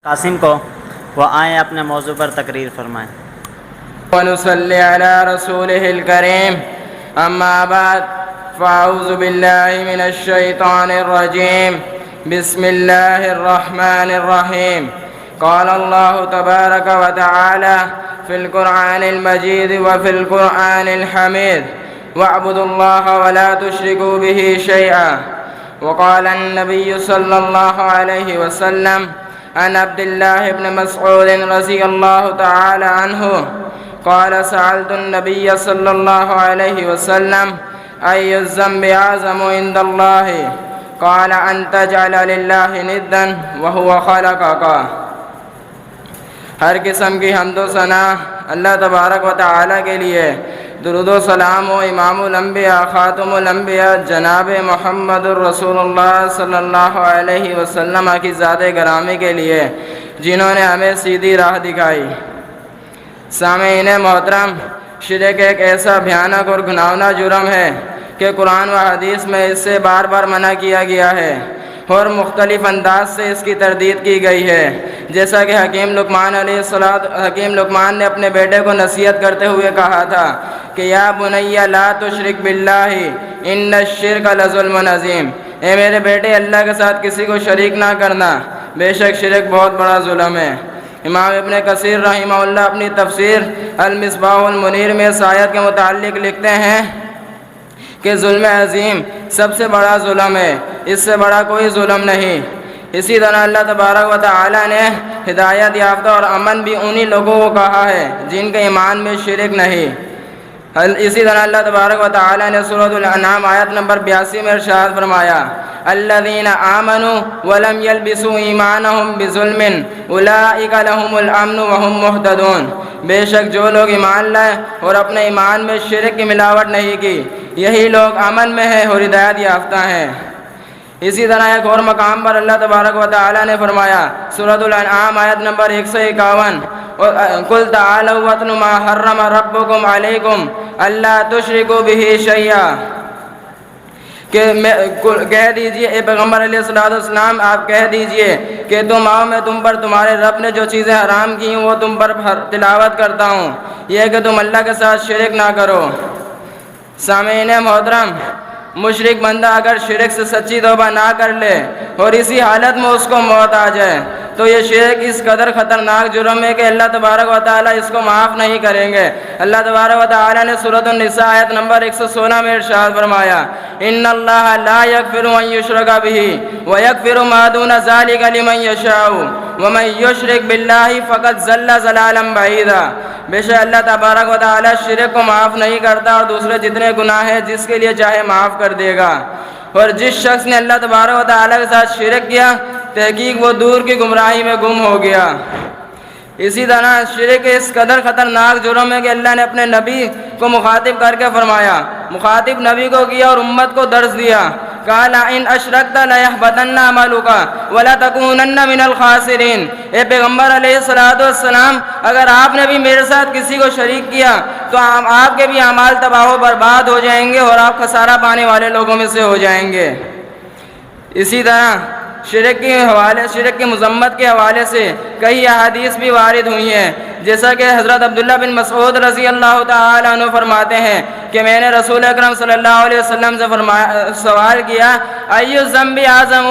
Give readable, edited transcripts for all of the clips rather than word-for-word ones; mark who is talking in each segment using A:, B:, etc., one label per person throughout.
A: قاسم کو وہ آئیں اپنے موضوع پر تقریر فرمائیں۔
B: ونصلي على رسوله الكريم أما بعد فأعوذ بالله من الشيطان الرجيم بسم الله الرحمن الرحيم قال الله تبارك وتعالى في القرآن المجيد وفي القرآن الحميد واعبدوا الله ولا تشركوا به شيئا وقال النبي صلى الله عليه وسلم عن عبد الله بن مسعود رضي الله تعالى عنه قال سألت النبي صلى الله عليه وسلم أي الذنب أعظم عند الله قال أن تجعل لله ندا وهو خلقك۔ ہر قسم کی حمد و ثنا اللہ تبارک و تعالیٰ کے لیے، درود و سلام و امام الانبیاء خاتم الانبیاء جناب محمد الرسول اللہ صلی اللہ علیہ وسلم کی ذات گرامی کے لیے جنہوں نے ہمیں سیدھی راہ دکھائی۔ سامعین محترم، شرک ایک ایسا بھیانک اور گھناؤنا جرم ہے کہ قرآن و حدیث میں اس سے بار بار منع کیا گیا ہے اور مختلف انداز سے اس کی تردید کی گئی ہے، جیسا کہ حکیم لقمان نے اپنے بیٹے کو نصیحت کرتے ہوئے کہا تھا کہ یا بنی لا تشرک باللہ ان الشرک لظلم عظیم، اے میرے بیٹے اللہ کے ساتھ کسی کو شریک نہ کرنا، بے شک شرک بہت بڑا ظلم ہے۔ امام ابن کثیر رحمہ اللہ اپنی تفسیر المصباح المنیر میں اس آیت کے متعلق لکھتے ہیں کہ ظلم عظیم سب سے بڑا ظلم ہے، اس سے بڑا کوئی ظلم نہیں۔ اسی طرح اللہ تبارک و تعالی نے ہدایت یافتہ اور امن بھی انہی لوگوں کو کہا ہے جن کے ایمان میں شرک نہیں۔ اسی طرح اللہ تبارک و تعالی نے سورۃ الانعام آیت نمبر 82 میں ارشاد فرمایا الذین آمنوا ولم یلبسوا ایمانہم بظلم اولئک لہم الامن وہم مہتدون، بے شک جو لوگ ایمان لائے اور اپنے ایمان میں شرک کی ملاوٹ نہیں کی، یہی لوگ امن میں ہیں اور ہدایت یافتہ ہیں۔ اسی طرح ایک اور مقام پر اللہ تبارک و تعالی نے فرمایا سورۃ الانعام آیت نمبر 151 قل تعالوا واتلوا ما حرم ربکم علیکم الا تشرکوا بہ شیئا، کہ کہہ دیجئے اے پیغمبر علیہ السلام آپ کہہ دیجئے کہ تم آؤ میں تم پر تمہارے رب نے جو چیزیں حرام کی ہیں وہ تم پر تلاوت کرتا ہوں، یہ کہ تم اللہ کے ساتھ شرک نہ کرو۔ سامعین محترم، مشرک بندہ اگر شرک سے سچی توبہ نہ کر لے اور اسی حالت میں اس کو موت آ جائے تو یہ شرک اس قدر خطرناک جرم ہے کہ اللہ تبارک و تعالیٰ اس کو معاف نہیں کریں گے۔ اللہ تبارک و تعالیٰ نے سورۃ النساء آیت نمبر 116 میں ارشاد فرمایا ان اللہ لا یغفر ان یشرک بہ ویغفر ما دون ذلک لمن یشاء ومن یشرک باللہ فقد ضل ضلالا بعیدا، بے شک اللہ تبارک و تعالیٰ شرک کو معاف نہیں کرتا اور دوسرے جتنے گناہ ہیں جس کے لیے چاہے معاف کر دے گا، اور جس شخص نے اللہ تبارک و تعالیٰ کے ساتھ شرک کیا تحقیق وہ دور کی گمراہی میں گم ہو گیا۔ اسی طرح شرک اس قدر خطرناک جرم ہے کہ اللہ نے اپنے نبی کو مخاطب کر کے فرمایا، مخاطب نبی کو کیا اور امت کو درس دیا، قال ان اشرکت لیحبطن عملک ولتکونن من الخاسرین، اے پیغمبر علیہ السلام اگر آپ نے بھی میرے ساتھ کسی کو شریک کیا تو آپ کے بھی اعمال تباہ و برباد ہو جائیں گے اور آپ خسارہ پانے والے لوگوں میں سے ہو جائیں گے۔ اسی طرح شرک کی مذمت کے حوالے سے کئی احادیث بھی وارد ہوئی ہیں، جیسا کہ حضرت عبداللہ بن مسعود رضی اللہ تعالی عنہ فرماتے ہیں کہ میں نے رسول اکرم صلی اللہ علیہ وسلم سے سوال کیا ای الذنب اعظم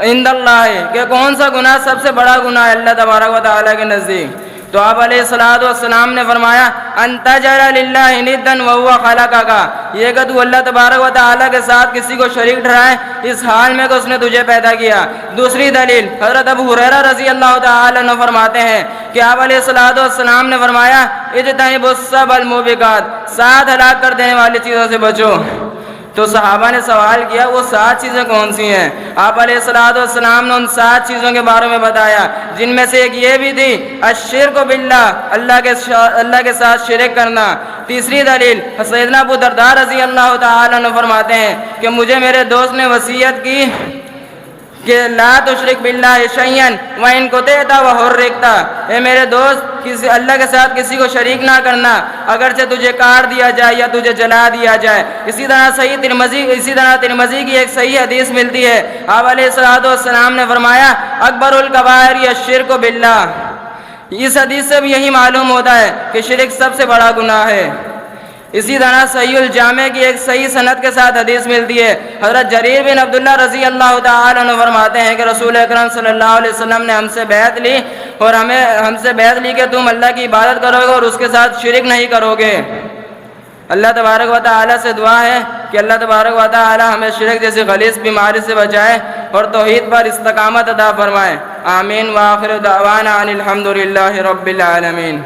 B: عند اللہ، کہ کون سا گناہ سب سے بڑا گناہ ہے اللہ تبارک و تعالیٰ کے نزدیک؟ تو آپ علیہ السلام نے فرمایا ان تجعل للہ ندا وہو خلقک، یہ کہ تو اللہ تبارک و تعالیٰ کے ساتھ کسی کو شریک ٹھہرائے اس حال میں کہ اس نے تجھے پیدا کیا۔ دوسری دلیل حضرت ابو ہریرہ رضی اللہ تعالی عنہ فرماتے ہیں کہ آپ علیہ السلام نے فرمایا اجتنبوا السبع الموبقات، 7 ہلاک کر دینے والی چیزوں سے بچو۔ تو صحابہ نے سوال کیا وہ 7 چیزیں کون سی ہیں؟ آپ علیہ السلام نے ان 7 چیزوں کے بارے میں بتایا، جن میں سے ایک یہ بھی تھی الشرک باللہ، اللہ کے ساتھ شرک کرنا۔ تیسری دلیل سیدنا ابو درداء رضی اللہ تعالی عنہ فرماتے ہیں کہ مجھے میرے دوست نے وصیت کی کہ لا تشرک باللہ شیئا وان قطعت وحرقت، اے میرے دوست اللہ کے ساتھ کسی کو شریک نہ کرنا، اگرچہ تجھے کاٹ دیا جائے یا تجھے جلا دیا جائے۔ اسی طرح ترمذی کی ایک صحیح حدیث ملتی ہے، آپ علیہ الصلوۃ والسلام نے فرمایا اکبر الکبائر الشرک باللہ۔ اس حدیث سے بھی یہی معلوم ہوتا ہے کہ شرک سب سے بڑا گناہ ہے۔ اسی طرح صحیح الجامع کی ایک صحیح سند کے ساتھ حدیث ملتی ہے، حضرت جریر بن عبداللہ رضی اللہ تعالی عنہ فرماتے ہیں کہ رسول اکرم صلی اللہ علیہ وسلم نے ہم سے بیعت لی اور ہم سے بیعت لی کہ تم اللہ کی عبادت کرو گے اور اس کے ساتھ شرک نہیں کرو گے۔ اللہ تبارک و تعالی سے دعا ہے کہ اللہ تبارک و تعالی ہمیں شرک جیسی غلیظ بیماری سے بچائے اور توحید پر استقامت عطا فرمائے۔ آمین۔ وآخر دعوانا ان الحمد للہ رب العالمین۔